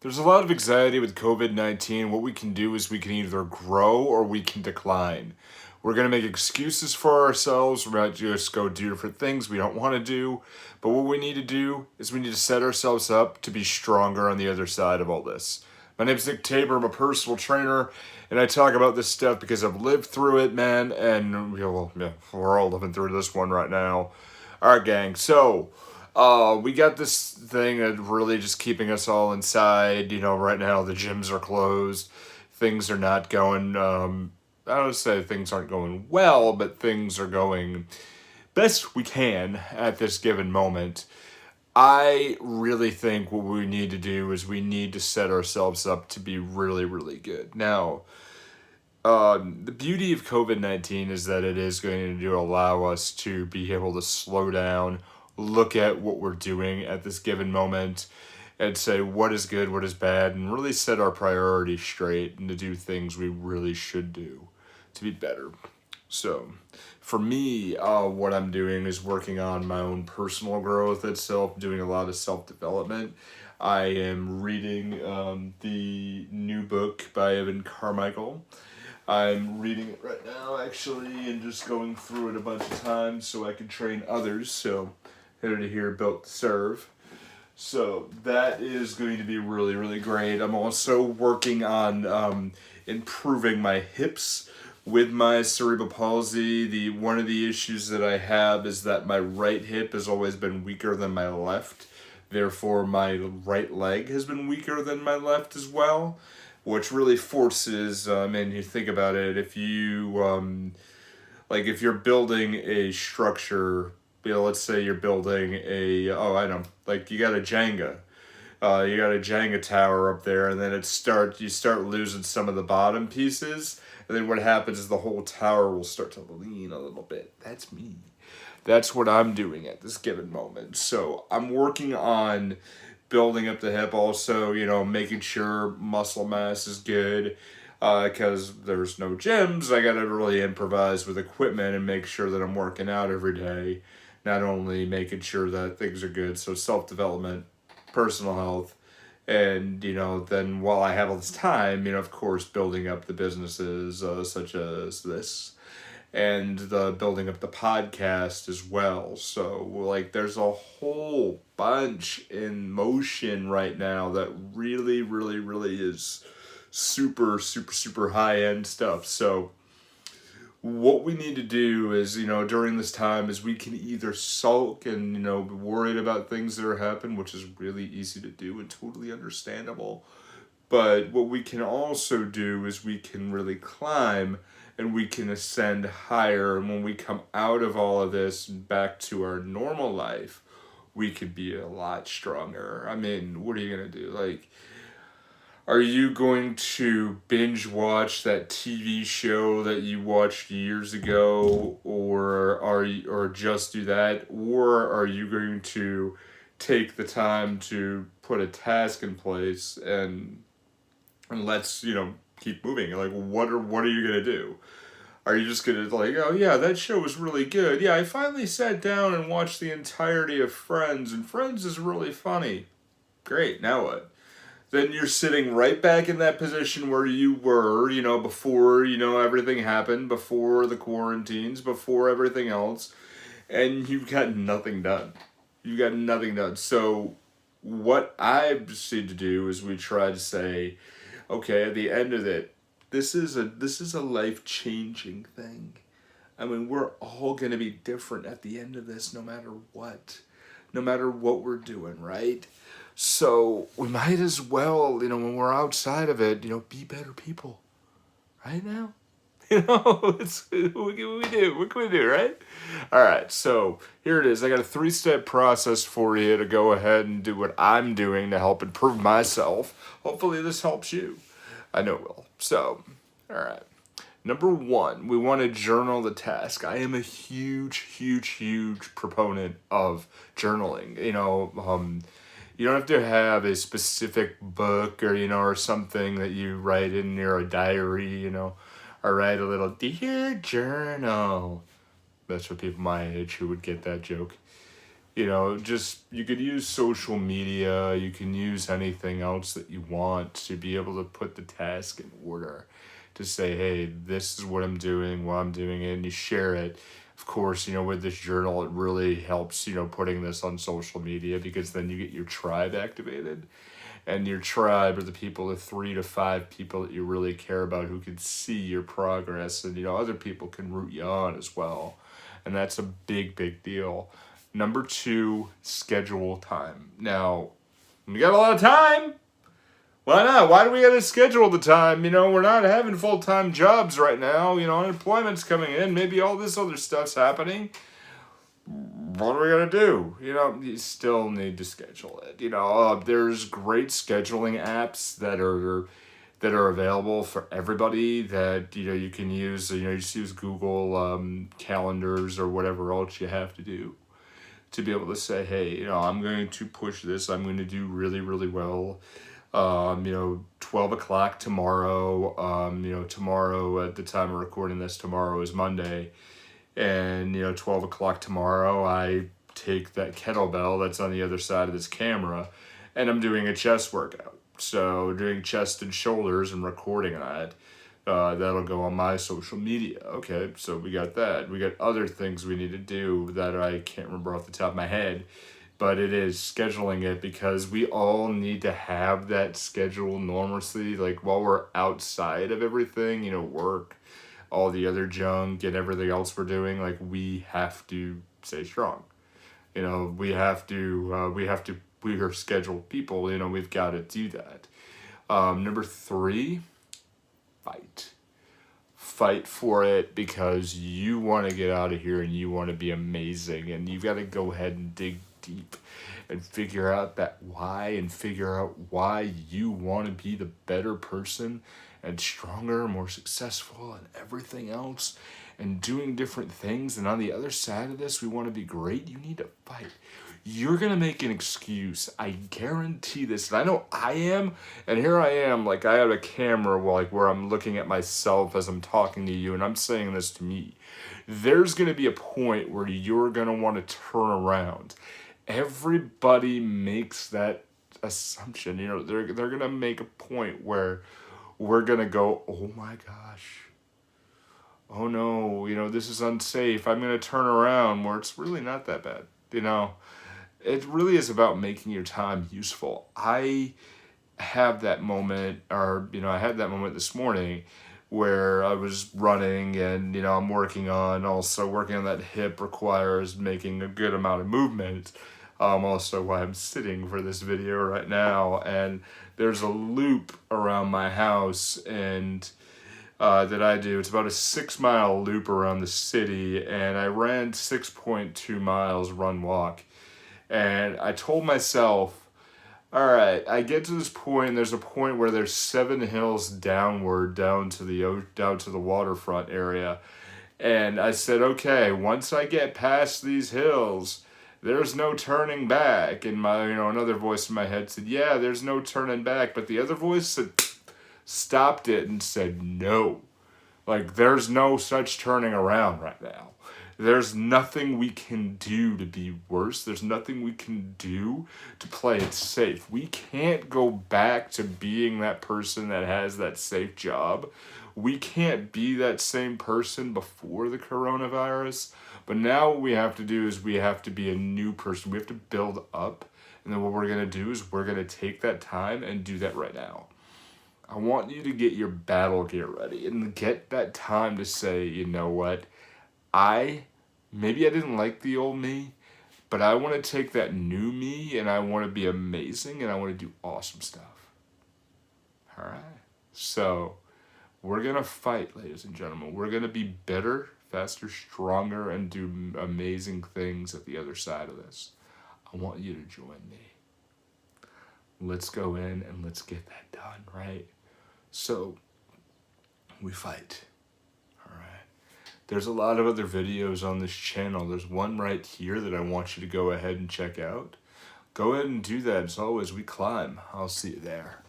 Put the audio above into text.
There's a lot of anxiety with COVID-19. What we can do is we can either grow or we can decline. We're going to make excuses for ourselves. We're not just go do different things we don't want to do. But what we need to do is we need to set ourselves up to be stronger on the other side of all this. My name's Nick Tabor. I'm a personal trainer, and I talk about this stuff because I've lived through it, man. And we're all living through this one right now. All right, gang. So, we got this thing that really just keeping us all inside. Right now the gyms are closed. Things are not going. I don't say things aren't going well, but things are going best we can at this given moment. I really think what we need to do is we need to set ourselves up to be really, really good. Now, the beauty of COVID-19 is that it is going to allow us to be able to slow down, look at what we're doing at this given moment, and say what is good, what is bad, and really set our priorities straight and to do things we really should do to be better. So, for me, what I'm doing is working on my own personal growth itself, doing a lot of self development. I am reading the new book by Evan Carmichael. I'm reading it right now, actually, and just going through it a bunch of times so I can train others. So, headed to here, built to serve. So, that is going to be really, really great. I'm also working on improving my hips with my cerebral palsy. One of the issues that I have is that my right hip has always been weaker than my left. Therefore, my right leg has been weaker than my left as well, which really forces, and you think about it, if you, if you're building a structure, let's say you're building you got a Jenga. You got a Jenga tower up there, and then you start losing some of the bottom pieces, and then what happens is the whole tower will start to lean a little bit. That's me. That's what I'm doing at this given moment. So I'm working on building up the hip, also, making sure muscle mass is good. Because there's no gyms, I gotta really improvise with equipment and make sure that I'm working out every day. Not only making sure that things are good, so self development, personal health, and then while I have all this time, of course, building up the businesses such as this, and the building up the podcast as well. So there's a whole bunch in motion right now that really, really, really is super, super, super high end stuff. So what we need to do is, during this time is we can either sulk and, be worried about things that are happening, which is really easy to do and totally understandable. But what we can also do is we can really climb and we can ascend higher. And when we come out of all of this back to our normal life, we could be a lot stronger. I mean, what are you going to do? Are you going to binge watch that TV show that you watched years ago, or just do that, or are you going to take the time to put a task in place and let's keep moving? What are you gonna do? Are you just gonna oh yeah, that show was really good. Yeah, I finally sat down and watched the entirety of Friends, and Friends is really funny. Great, now what? Then you're sitting right back in that position where you were, before, everything happened, before the quarantines, before everything else, and you've got nothing done. You've got nothing done. So what I proceed to do is we try to say, okay, at the end of it, this is a life-changing thing. I mean, we're all going to be different at the end of this, no matter what. No matter what we're doing, right? So we might as well, when we're outside of it, be better people. Right now? What can we do? What can we do, right? All right, so here it is. I got a 3-step process for you to go ahead and do what I'm doing to help improve myself. Hopefully this helps you. I know it will. So, all right. Number 1, we want to journal the task. I am a huge, huge, huge proponent of journaling. You don't have to have a specific book or something that you write in your diary, or write a little Dear Journal. That's for people my age who would get that joke. just you could use social media, you can use anything else that you want to be able to put the task in order, to say, hey, this is what I'm doing while I'm doing it, and you share it. Of course, with this journal, it really helps, putting this on social media, because then you get your tribe activated. And your tribe are the people, the 3 to 5 people that you really care about, who can see your progress, and other people can root you on as well. And that's a big, big deal. Number 2, schedule time. Now, we got a lot of time. Why not? Why do we got to schedule the time? We're not having full-time jobs right now. Unemployment's coming in. Maybe all this other stuff's happening. What are we going to do? You still need to schedule it. There's great scheduling apps that are available for everybody that, you can use. You just use Google calendars or whatever else you have to do to be able to say, hey, I'm going to push this. I'm going to do really, really well. 12 o'clock tomorrow. Tomorrow at the time of recording this, tomorrow is Monday. And, 12 o'clock tomorrow, I take that kettlebell that's on the other side of this camera, and I'm doing a chest workout. So doing chest and shoulders and recording that. That'll go on my social media. Okay, so we got that. We got other things we need to do that I can't remember off the top of my head, but it is scheduling it, because we all need to have that schedule normalcy, like while we're outside of everything, work, all the other junk and everything else we're doing. Like, we have to stay strong. We are scheduled people, we've got to do that. Number 3, fight for it, because you want to get out of here and you want to be amazing, and you've got to go ahead and dig deep and figure out that why, and figure out why you want to be the better person and stronger, more successful, and everything else, and doing different things. And on the other side of this, we want to be great. You need to fight. You're going to make an excuse. I guarantee this. And I know I am. And here I am, like, I have a camera where I'm looking at myself as I'm talking to you, and I'm saying this to me. There's going to be a point where you're going to want to turn around. Everybody makes that assumption. They're going to make a point where we're going to go, oh my gosh, oh no, this is unsafe. I'm going to turn around, where it's really not that bad. It really is about making your time useful. I have that moment, I had that moment this morning where I was running, and, I'm working on that hip requires making a good amount of movement. Also why I'm sitting for this video right now, and there's a loop around my house, and that I do. It's about a 6-mile loop around the city, and I ran 6.2 miles run walk, and I told myself, all right, I get to this point, and there's a point where there's 7 hills downward down to the waterfront area, and I said, okay, once I get past these hills, there's no turning back. And another voice in my head said, yeah, there's no turning back. But the other voice said, stopped it and said, no. Like, there's no such turning around right now. There's nothing we can do to be worse. There's nothing we can do to play it safe. We can't go back to being that person that has that safe job. We can't be that same person before the coronavirus. But now what we have to do is we have to be a new person. We have to build up. And then what we're going to do is we're going to take that time and do that right now. I want you to get your battle gear ready and get that time to say, you know what, maybe I didn't like the old me, but I want to take that new me and I want to be amazing and I want to do awesome stuff. All right. So we're going to fight, ladies and gentlemen. We're going to be better, faster, stronger, and do amazing things at the other side of this. I want you to join me. Let's go in and let's get that done, right? So we fight. All right. There's a lot of other videos on this channel. There's one right here that I want you to go ahead and check out. Go ahead and do that. As always, we climb. I'll see you there.